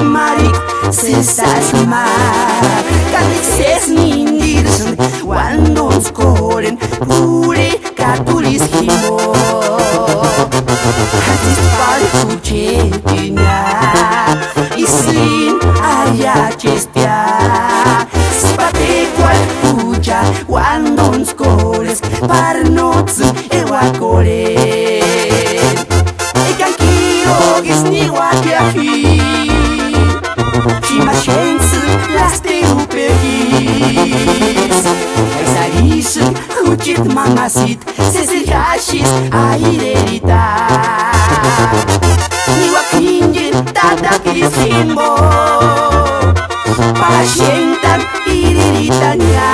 Marik, sesas mar, kadikses nindirsen, wandons koren, pure katulis himo. Hadis balik ucetinya, islin ayachestia, spate qual puja, wandons kores, parnotsen ewakoren. Ekan kirogis ni wakiahi. Chimashense, las teruperis Aisarishin, uchit mamasit Sesilhashis, airerita Niwakingin, tatakis himbo Pashentan, iriritanya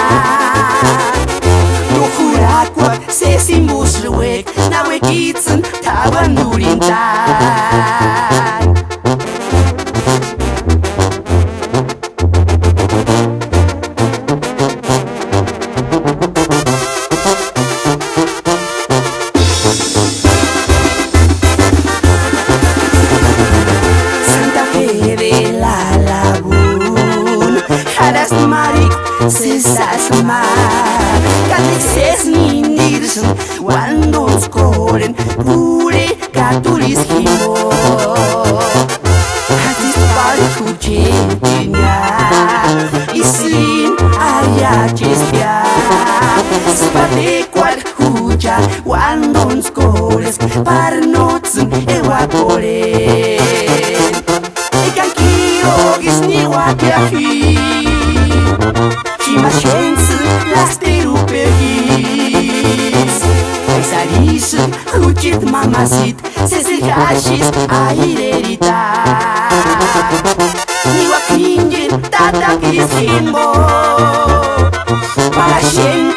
Nuhurakwa, sesimbusruek Nawekitsen, tawandurintan Marik, sesas mar, kadikses nindirsen, wandons koren, pure katulis himo. Hadis balik ucetinya, islin ayachestia, spate qual huja, wandons kores, parnotsen ewakoren. Ekan kirogis ni wakiahi. Chimashense, las teruperis Aisarishin, uchit mamasit Sesilhashis, airerita Niwakingin, tatakis himbo Pashen